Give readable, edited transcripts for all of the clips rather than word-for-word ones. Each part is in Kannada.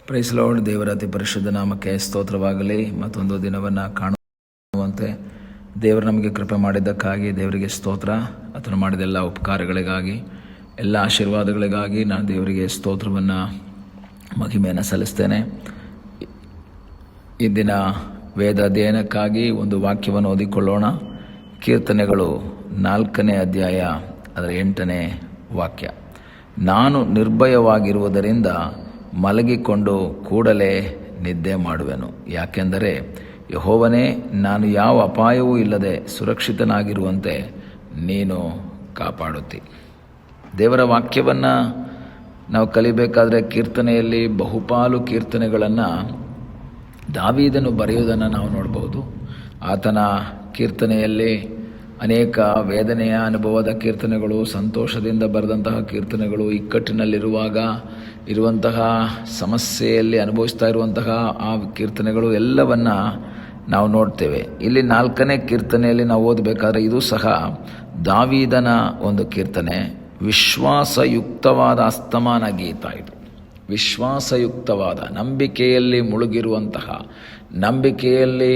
Price lord. ದೇವರ ಅತಿ ಪರಿಶುದ್ಧ ನಾಮಕ್ಕೆ ಸ್ತೋತ್ರವಾಗಲಿ. ಮತ್ತೊಂದು ದಿನವನ್ನು ಕಾಣುವಂತೆ ದೇವರು ನಮಗೆ ಕೃಪೆ ಮಾಡಿದ್ದಕ್ಕಾಗಿ ದೇವರಿಗೆ ಸ್ತೋತ್ರ. ಆತನು ಮಾಡಿದ ಎಲ್ಲ ಉಪಕಾರಗಳಿಗಾಗಿ, ಎಲ್ಲ ಆಶೀರ್ವಾದಗಳಿಗಾಗಿ ನಾನು ದೇವರಿಗೆ ಸ್ತೋತ್ರವನ್ನು, ಮಹಿಮೆಯನ್ನು ಸಲ್ಲಿಸ್ತೇನೆ. ಈ ದಿನ ವೇದ ಅಧ್ಯಯನಕ್ಕಾಗಿ ಒಂದು ವಾಕ್ಯವನ್ನು ಓದಿಕೊಳ್ಳೋಣ. ಕೀರ್ತನೆಗಳು 4ನೇ ಅಧ್ಯಾಯ, ಅದರ 8ನೇ ವಾಕ್ಯ. ನಾನು ನಿರ್ಭಯವಾಗಿರುವುದರಿಂದ ಮಲಗಿಕೊಂಡು ಕೂಡಲೇ ನಿದ್ದೆ ಮಾಡುವೆನು. ಯಾಕೆಂದರೆ ಯೆಹೋವನೇ, ನಾನು ಯಾವ ಅಪಾಯವೂ ಇಲ್ಲದೆ ಸುರಕ್ಷಿತನಾಗಿರುವಂತೆ ನೀನು ಕಾಪಾಡುತ್ತಿ. ದೇವರ ವಾಕ್ಯವನ್ನು ನಾವು ಕಲಿಬೇಕಾದರೆ ಕೀರ್ತನೆಯಲ್ಲಿ ಬಹುಪಾಲು ಕೀರ್ತನೆಗಳನ್ನು ದಾವೀದನು ಬರೆಯುವುದನ್ನು ನಾವು ನೋಡಬಹುದು. ಆತನ ಕೀರ್ತನೆಯಲ್ಲಿ ಅನೇಕ ವೇದನೆಯ ಅನುಭವದ ಕೀರ್ತನೆಗಳು, ಸಂತೋಷದಿಂದ ಬರೆದಂತಹ ಕೀರ್ತನೆಗಳು, ಇಕ್ಕಟ್ಟಿನಲ್ಲಿರುವಾಗ ಇರುವಂತಹ ಸಮಸ್ಯೆಯಲ್ಲಿ ಅನುಭವಿಸ್ತಾ ಇರುವಂತಹ ಆ ಕೀರ್ತನೆಗಳು ಎಲ್ಲವನ್ನು ನಾವು ನೋಡ್ತೇವೆ. ಇಲ್ಲಿ 4ನೇ ಕೀರ್ತನೆಯಲ್ಲಿ ನಾವು ಓದಬೇಕಾದ್ರೆ ಇದು ಸಹ ದಾವೀದನ ಒಂದು ಕೀರ್ತನೆ. ವಿಶ್ವಾಸಯುಕ್ತವಾದ ಅಸ್ತಮಾನ ಗೀತ ಇದು. ವಿಶ್ವಾಸಯುಕ್ತವಾದ, ನಂಬಿಕೆಯಲ್ಲಿ ಮುಳುಗಿರುವಂತಹ, ನಂಬಿಕೆಯಲ್ಲಿ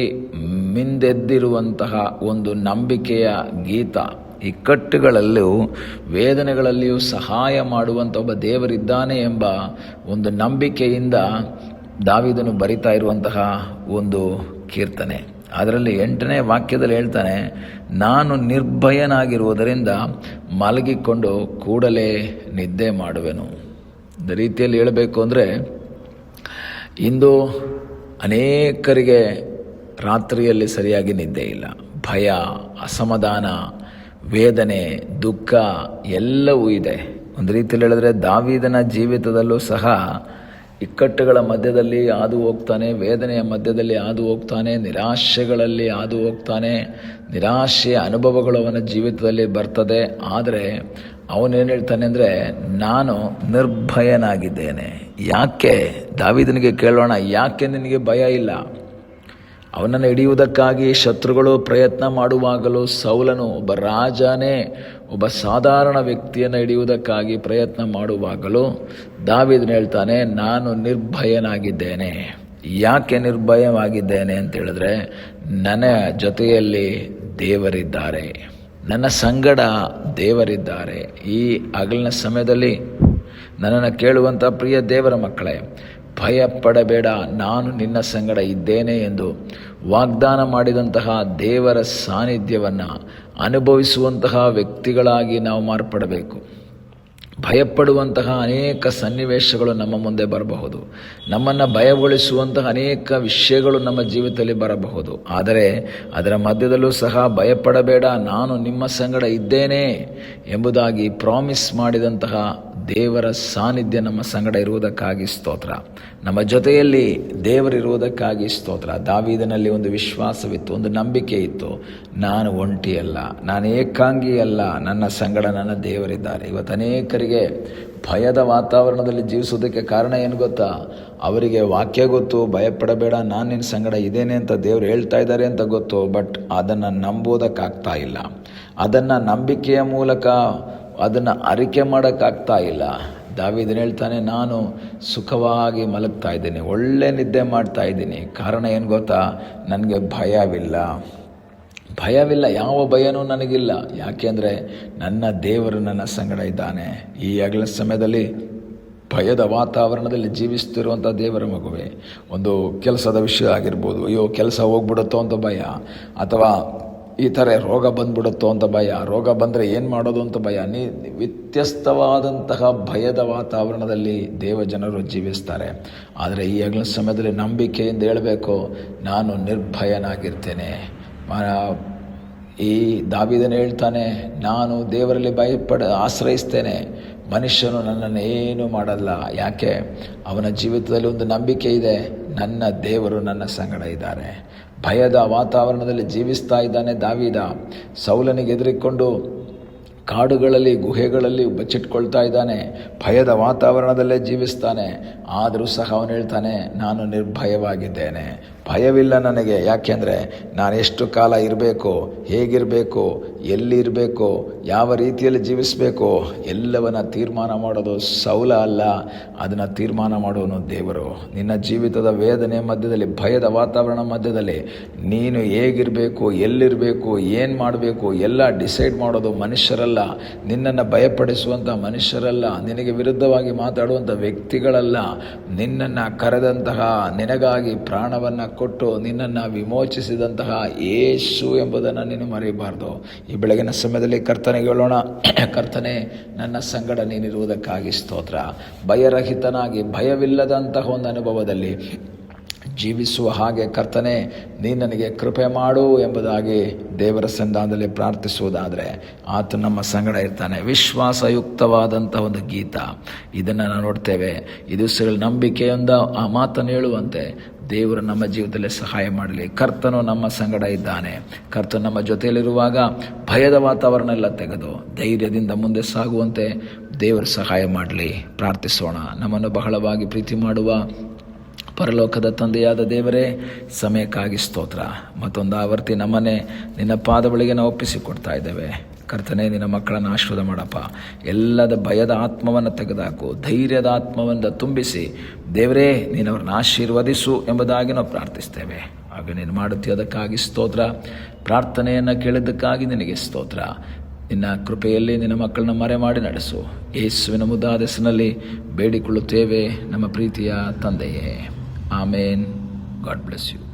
ಮಿಂದೆದ್ದಿರುವಂತಹ ಒಂದು ನಂಬಿಕೆಯ ಗೀತ. ಇಕ್ಕಟ್ಟುಗಳಲ್ಲೂ ವೇದನೆಗಳಲ್ಲಿಯೂ ಸಹಾಯ ಮಾಡುವಂಥ ಒಬ್ಬ ದೇವರಿದ್ದಾನೆ ಎಂಬ ಒಂದು ನಂಬಿಕೆಯಿಂದ ದಾವೀದನು ಬರಿತಾ ಇರುವಂತಹ ಒಂದು ಕೀರ್ತನೆ. ಅದರಲ್ಲಿ 8ನೇ ವಾಕ್ಯದಲ್ಲಿ ಹೇಳ್ತಾನೆ, ನಾನು ನಿರ್ಭಯನಾಗಿರುವುದರಿಂದ ಮಲಗಿಕೊಂಡು ಕೂಡಲೇ ನಿದ್ದೆ ಮಾಡುವೆನು. ಒಂದು ರೀತಿಯಲ್ಲಿ ಹೇಳಬೇಕು ಅಂದರೆ, ಇಂದು ಅನೇಕರಿಗೆ ರಾತ್ರಿಯಲ್ಲಿ ಸರಿಯಾಗಿ ನಿದ್ದೆ ಇಲ್ಲ. ಭಯ, ಅಸಮಾಧಾನ, ವೇದನೆ, ದುಃಖ ಎಲ್ಲವೂ ಇದೆ. ಒಂದು ರೀತಿಯಲ್ಲಿ ಹೇಳಿದ್ರೆ ದಾವೀದನ ಜೀವಿತದಲ್ಲೂ ಸಹ ಇಕ್ಕಟ್ಟುಗಳ ಮಧ್ಯದಲ್ಲಿ ಹಾದು ಹೋಗ್ತಾನೆ, ವೇದನೆಯ ಮಧ್ಯದಲ್ಲಿ ಹಾದು ಹೋಗ್ತಾನೆ, ನಿರಾಶೆಗಳಲ್ಲಿ ಹಾದು ಹೋಗ್ತಾನೆ. ನಿರಾಶೆಯ ಅನುಭವಗಳು ಅವನ ಜೀವಿತದಲ್ಲಿ ಬರ್ತದೆ. ಆದರೆ ಅವನೇನು ಹೇಳ್ತಾನೆ ಅಂದರೆ, ನಾನು ನಿರ್ಭಯನಾಗಿದ್ದೇನೆ. ಯಾಕೆ? ದಾವೀದನಿಗೆ ಕೇಳೋಣ, ಯಾಕೆ ನಿನಗೆ ಭಯ ಇಲ್ಲ? ಅವನನ್ನು ಹಿಡಿಯುವುದಕ್ಕಾಗಿ ಶತ್ರುಗಳು ಪ್ರಯತ್ನ ಮಾಡುವಾಗಲೂ, ಸೌಲನು ಒಬ್ಬ ರಾಜನೇ ಒಬ್ಬ ಸಾಧಾರಣ ವ್ಯಕ್ತಿಯನ್ನು ಹಿಡಿಯುವುದಕ್ಕಾಗಿ ಪ್ರಯತ್ನ ಮಾಡುವಾಗಲೂ ದಾವೀದನು ಹೇಳ್ತಾನೆ, ನಾನು ನಿರ್ಭಯನಾಗಿದ್ದೇನೆ. ಯಾಕೆ ನಿರ್ಭಯವಾಗಿದ್ದೇನೆ ಅಂತ ಹೇಳಿದ್ರೆ, ನನ್ನ ಜೊತೆಯಲ್ಲಿ ದೇವರಿದ್ದಾರೆ, ನನ್ನ ಸಂಗಡ ದೇವರಿದ್ದಾರೆ. ಈ ಹಗಲಿನ ಸಮಯದಲ್ಲಿ ನನ್ನನ್ನು ಕೇಳುವಂಥ ಪ್ರಿಯ ದೇವರ ಮಕ್ಕಳೇ, ಭಯ ಪಡಬೇಡ, ನಾನು ನಿನ್ನ ಸಂಗಡ ಇದ್ದೇನೆ ಎಂದು ವಾಗ್ದಾನ ಮಾಡಿದಂತಹ ದೇವರ ಸಾನ್ನಿಧ್ಯವನ್ನು ಅನುಭವಿಸುವಂತಹ ವ್ಯಕ್ತಿಗಳಾಗಿ ನಾವು ಮಾರ್ಪಡಬೇಕು. ಭಯಪಡುವಂತಹ ಅನೇಕ ಸನ್ನಿವೇಶಗಳು ನಮ್ಮ ಮುಂದೆ ಬರಬಹುದು. ನಮ್ಮನ್ನು ಭಯಗೊಳಿಸುವಂತಹ ಅನೇಕ ವಿಷಯಗಳು ನಮ್ಮ ಜೀವಿತದಲ್ಲಿ ಬರಬಹುದು. ಆದರೆ ಅದರ ಮಧ್ಯದಲ್ಲೂ ಸಹ ಭಯಪಡಬೇಡ, ನಾನು ನಿಮ್ಮ ಸಂಗಡ ಇದ್ದೇನೆ ಎಂಬುದಾಗಿ ಪ್ರಾಮಿಸ್ ಮಾಡಿದಂತಹ ದೇವರ ಸಾನ್ನಿಧ್ಯ ನಮ್ಮ ಸಂಗಡ ಇರುವುದಕ್ಕಾಗಿ ಸ್ತೋತ್ರ. ನಮ್ಮ ಜೊತೆಯಲ್ಲಿ ದೇವರಿರುವುದಕ್ಕಾಗಿ ಸ್ತೋತ್ರ. ದಾವೀದನಲ್ಲಿ ಒಂದು ವಿಶ್ವಾಸವಿತ್ತು, ಒಂದು ನಂಬಿಕೆ ಇತ್ತು. ನಾನು ಒಂಟಿಯಲ್ಲ, ನಾನು ಏಕಾಂಗಿಯಲ್ಲ, ನನ್ನ ಸಂಗಡ ನನ್ನ ದೇವರಿದ್ದಾರೆ. ಇವತ್ತು ಅನೇಕರಿಗೆ ಭಯದ ವಾತಾವರಣದಲ್ಲಿ ಜೀವಿಸೋದಕ್ಕೆ ಕಾರಣ ಏನು ಗೊತ್ತಾ? ಅವರಿಗೆ ವಾಕ್ಯ ಗೊತ್ತು, ಭಯಪಡಬೇಡ, ನಾನು ನಿನ್ನ ಸಂಗಡ ಇದ್ದೇನೆ ಅಂತ ದೇವರು ಹೇಳ್ತಾ ಇದ್ದಾರೆ ಅಂತ ಗೊತ್ತು. ಬಟ್ ಅದನ್ನು ನಂಬೋದಕ್ಕಾಗ್ತಾ ಇಲ್ಲ. ಅದನ್ನು ನಂಬಿಕೆಯ ಮೂಲಕ ಅದನ್ನು ಅರಿಕೆ ಮಾಡೋಕ್ಕಾಗ್ತಾ ಇಲ್ಲ. ದಾವೀದನು ಹೇಳ್ತಾನೆ, ನಾನು ಸುಖವಾಗಿ ಮಲಗ್ತಾ ಇದ್ದೀನಿ, ಒಳ್ಳೆ ನಿದ್ದೆ ಮಾಡ್ತಾ ಇದ್ದೀನಿ. ಕಾರಣ ಏನು ಗೊತ್ತಾ? ನನಗೆ ಭಯವಿಲ್ಲ, ಯಾವ ಭಯನೂ ನನಗಿಲ್ಲ. ಯಾಕೆಂದರೆ ನನ್ನ ದೇವರು ನನ್ನ ಸಂಗಡ ಇದ್ದಾನೆ. ಈ ಹಗಲ ಸಮಯದಲ್ಲಿ ಭಯದ ವಾತಾವರಣದಲ್ಲಿ ಜೀವಿಸ್ತಿರುವಂಥ ದೇವರ ಮಗುವೆ, ಒಂದು ಕೆಲಸದ ವಿಷಯ ಆಗಿರ್ಬೋದು, ಅಯ್ಯೋ ಕೆಲಸ ಹೋಗ್ಬಿಡುತ್ತೋ ಅಂತ ಭಯ, ಅಥವಾ ಈ ಥರ ರೋಗ ಬಂದ್ಬಿಡುತ್ತೋ ಅಂತ ಭಯ, ರೋಗ ಬಂದರೆ ಏನು ಮಾಡೋದು ಅಂತ ಭಯ. ವ್ಯತ್ಯಸ್ತವಾದಂತಹ ಭಯದ ವಾತಾವರಣದಲ್ಲಿ ದೇವಜನರು ಜೀವಿಸ್ತಾರೆ. ಆದರೆ ಈ ಹಗಲಿನ ಸಮಯದಲ್ಲಿ ನಂಬಿಕೆಯಿಂದ ಹೇಳಬೇಕು, ನಾನು ನಿರ್ಭಯನಾಗಿರ್ತೇನೆ. ಈ ದಾವೀದನು ಹೇಳ್ತಾನೆ, ನಾನು ದೇವರಲ್ಲಿ ಆಶ್ರಯಿಸ್ತೇನೆ, ಮನುಷ್ಯನು ನನ್ನನ್ನು ಏನೂ ಮಾಡಲ್ಲ. ಯಾಕೆ? ಅವನ ಜೀವಿತದಲ್ಲಿ ಒಂದು ನಂಬಿಕೆ ಇದೆ, ನನ್ನ ದೇವರು ನನ್ನ ಸಂಗಡ ಇದ್ದಾರೆ. ಭಯದ ವಾತಾವರಣದಲ್ಲಿ ಜೀವಿಸ್ತಾ ಇದ್ದಾನೆ ದಾವೀದ. ಸೌಲನಿಗೆ ಎದುರಿಕೊಂಡು ಕಾಡುಗಳಲ್ಲಿ, ಗುಹೆಗಳಲ್ಲಿ ಬಚ್ಚಿಟ್ಕೊಳ್ತಾ ಇದ್ದಾನೆ. ಭಯದ ವಾತಾವರಣದಲ್ಲೇ ಜೀವಿಸ್ತಾನೆ. ಆದರೂ ಸಹ ಅವನು ಹೇಳ್ತಾನೆ, ನಾನು ನಿರ್ಭಯವಾಗಿದ್ದೇನೆ. ಭಯವಿಲ್ಲ ನನಗೆ. ಯಾಕೆಂದರೆ ನಾನು ಎಷ್ಟು ಕಾಲ ಇರಬೇಕು, ಹೇಗಿರಬೇಕು, ಎಲ್ಲಿರಬೇಕು, ಯಾವ ರೀತಿಯಲ್ಲಿ ಜೀವಿಸಬೇಕು ಎಲ್ಲವನ್ನ ತೀರ್ಮಾನ ಮಾಡೋದು ಸೌಲ ಅಲ್ಲ, ಅದನ್ನು ತೀರ್ಮಾನ ಮಾಡೋನು ದೇವರು. ನಿನ್ನ ಜೀವಿತದ ವೇದನೆ ಮಧ್ಯದಲ್ಲಿ, ಭಯದ ವಾತಾವರಣ ಮಧ್ಯದಲ್ಲಿ ನೀನು ಹೇಗಿರಬೇಕು, ಎಲ್ಲಿರಬೇಕು, ಏನು ಮಾಡಬೇಕು ಎಲ್ಲ ಡಿಸೈಡ್ ಮಾಡೋದು ಮನುಷ್ಯರಲ್ಲ. ನಿನ್ನನ್ನು ಭಯಪಡಿಸುವಂಥ ಮನುಷ್ಯರಲ್ಲ, ನಿನಗೆ ವಿರುದ್ಧವಾಗಿ ಮಾತಾಡುವಂಥ ವ್ಯಕ್ತಿಗಳಲ್ಲ. ನಿನ್ನನ್ನು ಕರೆದಂತಹ, ನಿನಗಾಗಿ ಪ್ರಾಣವನ್ನು ಕೊಟ್ಟು ನಿನ್ನನ್ನು ವಿಮೋಚಿಸಿದಂತಹ ಯೇಸು ಎಂಬುದನ್ನು ನೀನು ಮರೆಯಬಾರ್ದು. ಈ ಬೆಳಗಿನ ಸಮಯದಲ್ಲಿ ಕರ್ತನಿಗೆ ಹೇಳೋಣ, ಕರ್ತನೆ ನನ್ನ ಸಂಗಡ ನೀನಿರುವುದಕ್ಕಾಗಿ ಸ್ತೋತ್ರ. ಭಯರಹಿತನಾಗಿ, ಭಯವಿಲ್ಲದಂತಹ ಒಂದು ಅನುಭವದಲ್ಲಿ ಜೀವಿಸುವ ಹಾಗೆ ಕರ್ತನೆ ನೀನು ನನಗೆ ಕೃಪೆ ಮಾಡು ಎಂಬುದಾಗಿ ದೇವರ ಸನ್ನಿಧಾನದಲ್ಲಿ ಪ್ರಾರ್ಥಿಸುವುದಾದರೆ ಆತ ನಮ್ಮ ಸಂಗಡ ಇರ್ತಾನೆ. ವಿಶ್ವಾಸಯುಕ್ತವಾದಂಥ ಒಂದು ಗೀತ ಇದನ್ನು ನಾವು ನೋಡ್ತೇವೆ. ಈ ದಿವಸಗಳ ನಂಬಿಕೆಯಿಂದ ಆ ಮಾತನ್ನು ಹೇಳುವಂತೆ ದೇವರು ನಮ್ಮ ಜೀವಿತದಲ್ಲಿ ಸಹಾಯ ಮಾಡಲಿ. ಕರ್ತನು ನಮ್ಮ ಸಂಗಡ ಇದ್ದಾನೆ. ಕರ್ತನು ನಮ್ಮ ಜೊತೆಯಲ್ಲಿರುವಾಗ ಭಯದ ವಾತಾವರಣ ಎಲ್ಲ ತೆಗೆದು ಧೈರ್ಯದಿಂದ ಮುಂದೆ ಸಾಗುವಂತೆ ದೇವರು ಸಹಾಯ ಮಾಡಲಿ. ಪ್ರಾರ್ಥಿಸೋಣ. ನಮ್ಮನ್ನು ಬಹಳವಾಗಿ ಪ್ರೀತಿ ಮಾಡುವ ಪರಲೋಕದ ತಂದೆಯಾದ ದೇವರೇ, ಸಮಯಕ್ಕಾಗಿ ಸ್ತೋತ್ರ. ಮತ್ತೊಂದು ಆವರ್ತಿ ನಮ್ಮನ್ನೇ ನಿನ್ನ ಪಾದಗಳಿಗೆ ನಾವು ಒಪ್ಪಿಸಿಕೊಡ್ತಾ ಇದ್ದೇವೆ. ಕರ್ತನೆ, ನಿನ್ನ ಮಕ್ಕಳನ್ನು ಆಶೀರ್ವಾದ ಮಾಡಪ್ಪ. ಎಲ್ಲದ ಭಯದ ಆತ್ಮವನ್ನು ತೆಗೆದುಹಾಕು, ಧೈರ್ಯದ ಆತ್ಮವನ್ನು ತುಂಬಿಸಿ ದೇವರೇ ನೀನು ಅವ್ರನ್ನ ಆಶೀರ್ವದಿಸು ಎಂಬುದಾಗಿ ನಾವು ಪ್ರಾರ್ಥಿಸ್ತೇವೆ. ಆಗ ನೀನು ಮಾಡುತ್ತೀಯ, ಅದಕ್ಕಾಗಿ ಸ್ತೋತ್ರ. ಪ್ರಾರ್ಥನೆಯನ್ನು ಕೇಳಿದ್ದಕ್ಕಾಗಿ ನಿನಗೆ ಸ್ತೋತ್ರ. ನಿನ್ನ ಕೃಪೆಯಲ್ಲಿ ನಿನ್ನ ಮಕ್ಕಳನ್ನ ಮರೆ ಮಾಡಿ ನಡೆಸು. ಯೇಸುವಿನ ಮುದ್ದಾದ ಹೆಸರಿನಲ್ಲಿ ಬೇಡಿಕೊಳ್ಳುತ್ತೇವೆ ನಮ್ಮ ಪ್ರೀತಿಯ ತಂದೆಯೇ. ಆಮೇನ್. God bless you.